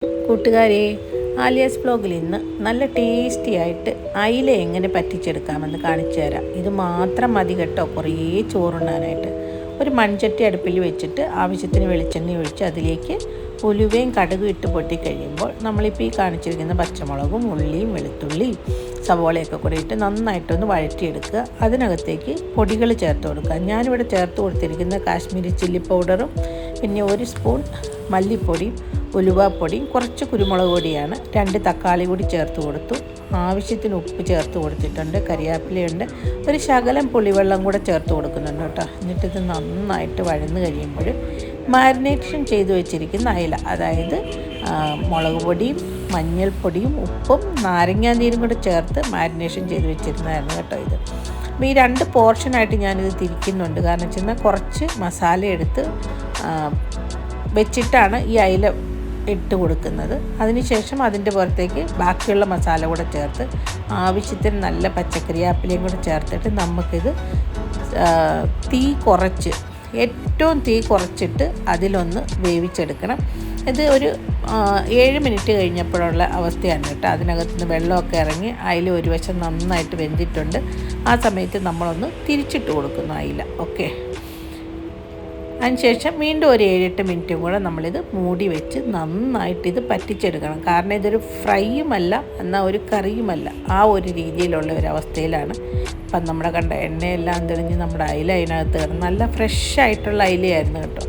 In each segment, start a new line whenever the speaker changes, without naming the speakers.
കൂട്ടുകാരെ, ആലിയാസ് വ്ലോഗിൽ ഇന്ന് നല്ല ടേസ്റ്റി ആയിട്ട് അയില എങ്ങനെ പറ്റിച്ചെടുക്കാമെന്ന് കാണിച്ചു തരാം. ഇത് മാത്രം മതി കേട്ടോ കുറേ ചോറുണ്ണാനായിട്ട്. ഒരു മൺചട്ടി അടുപ്പിൽ വെച്ചിട്ട് ആവശ്യത്തിന് വെളിച്ചെണ്ണ ഒഴിച്ച് അതിലേക്ക് ഉലുവയും കടുകും ഇട്ട് പൊട്ടിക്കഴിയുമ്പോൾ നമ്മളിപ്പോൾ ഈ കാണിച്ചിരിക്കുന്ന പച്ചമുളകും ഉള്ളിയും വെളുത്തുള്ളിയും സവോളയൊക്കെ കൂടി ഇട്ട് നന്നായിട്ടൊന്ന് വഴറ്റിയെടുക്കുക. അതിനകത്തേക്ക് പൊടികൾ ചേർത്ത് കൊടുക്കുക. ഞാനിവിടെ ചേർത്ത് കൊടുത്തിരിക്കുന്ന കാശ്മീരി ചില്ലി പൗഡറും പിന്നെ 1 സ്പൂൺ മല്ലിപ്പൊടിയും ഉലുവാപ്പൊടിയും കുറച്ച് കുരുമുളക് പൊടിയാണ്. 2 തക്കാളി കൂടി ചേർത്ത് കൊടുത്തു. ആവശ്യത്തിന് ഉപ്പ് ചേർത്ത് കൊടുത്തിട്ടുണ്ട്. കരിയാപ്പിലയുണ്ട്. ഒരു ശകലം പുളിവെള്ളം കൂടെ ചേർത്ത് കൊടുക്കുന്നുണ്ട് കേട്ടോ. എന്നിട്ടിത് നന്നായിട്ട് വഴന്ന് കഴിയുമ്പോൾ മാരിനേഷൻ ചെയ്ത് വെച്ചിരിക്കുന്ന അയില, അതായത് മുളക് പൊടിയും മഞ്ഞൾപ്പൊടിയും ഉപ്പും നാരങ്ങാനീരും കൂടെ ചേർത്ത് മാരിനേഷൻ ചെയ്ത് വെച്ചിരുന്നതായിരുന്നു കേട്ടോ ഇത്. അപ്പോൾ ഈ 2 പോർഷനായിട്ട് ഞാനിത് തിരിക്കുന്നുണ്ട്. കാരണം വെച്ചാൽ കുറച്ച് മസാല എടുത്ത് വെച്ചിട്ടാണ് ഈ അയില ഇട്ട് കൊടുക്കുന്നത്. അതിനുശേഷം അതിൻ്റെ പുറത്തേക്ക് ബാക്കിയുള്ള മസാല കൂടെ ചേർത്ത് ആവശ്യത്തിന് നല്ല പച്ചക്കറിയാപ്പിലയും കൂടെ ചേർത്തിട്ട് നമുക്കിത് ഏറ്റവും തീ കുറച്ചിട്ട് അതിലൊന്ന് വേവിച്ചെടുക്കണം. ഇത് ഒരു 7 മിനിറ്റ് കഴിഞ്ഞപ്പോഴുള്ള അവസ്ഥയാണ് കേട്ടോ. അതിനകത്ത് നിന്ന് വെള്ളമൊക്കെ ഇറങ്ങി അയില ഒരു വശം നന്നായിട്ട് വെന്തിട്ടുണ്ട്. ആ സമയത്ത് നമ്മളൊന്ന് തിരിച്ചിട്ട് കൊടുക്കുന്നു അയില. ഓക്കെ, അതിനുശേഷം വീണ്ടും ഒരു 7-8 മിനിറ്റും കൂടെ നമ്മളിത് മൂടി വെച്ച് നന്നായിട്ടിത് പറ്റിച്ചെടുക്കണം. കാരണം ഇതൊരു ഫ്രൈയുമല്ല എന്നാൽ ഒരു കറിയുമല്ല, ആ ഒരു രീതിയിലുള്ള ഒരവസ്ഥയിലാണ്. ഇപ്പം നമ്മുടെ കണ്ട എണ്ണയെല്ലാം തെളിഞ്ഞ് നമ്മുടെ അയില അതിനകത്ത് കിടന്ന് നല്ല ഫ്രഷായിട്ടുള്ള അയിലയായിരുന്നു കേട്ടോ.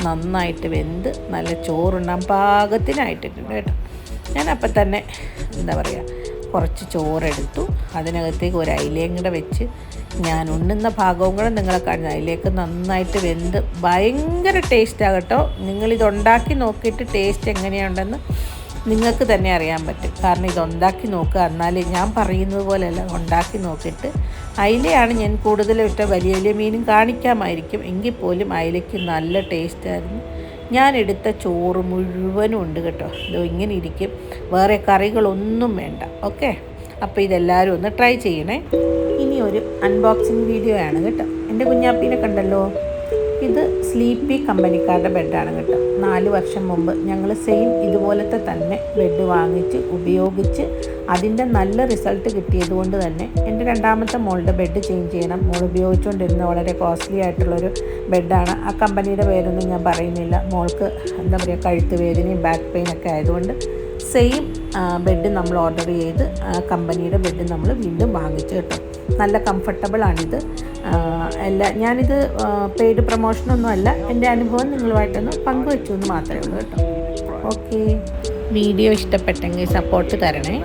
നന്നായിട്ട് വെന്ത് നല്ല ചോറുണ്ണാൻ പാകത്തിനായിട്ടുണ്ട് കേട്ടോ. ഞാനപ്പം തന്നെ കുറച്ച് ചോറെടുത്തു. അതിനകത്തേക്ക് ഒരു അയിലയും കൂടെ വെച്ച് ഞാൻ ഉണ്ണുന്ന ഭാഗവും കൂടെ നിങ്ങളെ കാണുന്നത്. അതിലേക്ക് നന്നായിട്ട് വെന്ത് ഭയങ്കര ടേസ്റ്റാകട്ടോ. നിങ്ങളിതുണ്ടാക്കി നോക്കിയിട്ട് ടേസ്റ്റ് എങ്ങനെയുണ്ടെന്ന് നിങ്ങൾക്ക് തന്നെ അറിയാൻ പറ്റും. കാരണം ഇതുണ്ടാക്കി നോക്കുക, എന്നാലേ ഞാൻ പറയുന്നത് പോലെയല്ല, ഉണ്ടാക്കി നോക്കിയിട്ട്. അയിലയാണ് ഞാൻ കൂടുതലും ഇഷ്ടം. വലിയ വലിയ മീനും കാണിക്കാമായിരിക്കും, എങ്കിൽ പോലും അയിലയ്ക്ക് നല്ല ടേസ്റ്റായിരുന്നു. ഞാൻ എടുത്ത ചോറ് മുഴുവനും ഉണ്ട് കേട്ടോ. ഇത് ഇങ്ങനെ ഇരിക്കും, വേറെ കറികളൊന്നും വേണ്ട. ഓക്കെ, അപ്പോൾ ഇതെല്ലാവരും ഒന്ന് ട്രൈ ചെയ്യണേ. ഇനി ഒരു അൺബോക്സിങ് വീഡിയോ ആണ് കേട്ടോ. എൻ്റെ കുഞ്ഞാപ്പീനെ കണ്ടല്ലോ. ഇത് സ്ലീപ്പി കമ്പനിക്കാരുടെ ബെഡാണ് കേട്ടോ. 4 വർഷം മുമ്പ് ഞങ്ങൾ സെയിം ഇതുപോലത്തെ തന്നെ ബെഡ് വാങ്ങിച്ച് ഉപയോഗിച്ച് അതിൻ്റെ നല്ല റിസൾട്ട് കിട്ടിയത് കൊണ്ട് തന്നെ എൻ്റെ 2ാമത്തെ മോളുടെ ബെഡ് ചേഞ്ച് ചെയ്യണം. മോൾ ഉപയോഗിച്ചുകൊണ്ടിരുന്ന വളരെ കോസ്റ്റ്ലി ആയിട്ടുള്ളൊരു ബെഡാണ്. ആ കമ്പനിയുടെ പേരൊന്നും ഞാൻ പറയുന്നില്ല. മോൾക്ക് കഴുത്ത് വേദനയും ബാക്ക് പെയിനൊക്കെ ആയതുകൊണ്ട് സെയിം ബെഡ് നമ്മൾ ഓർഡർ ചെയ്ത് കമ്പനിയുടെ ബെഡ് നമ്മൾ വീണ്ടും വാങ്ങിച്ചു കേട്ടോ. നല്ല കംഫർട്ടബിളാണിത്. ഞാനിത് പെയ്ഡ് പ്രൊമോഷനൊന്നും അല്ല, എൻ്റെ അനുഭവം നിങ്ങളുമായിട്ടൊന്ന് പങ്കുവെച്ചു എന്ന് മാത്രമേ ഉള്ളൂ കേട്ടോ. ഓക്കെ, വീഡിയോ ഇഷ്ടപ്പെട്ടെങ്കിൽ സപ്പോർട്ട് തരണേ.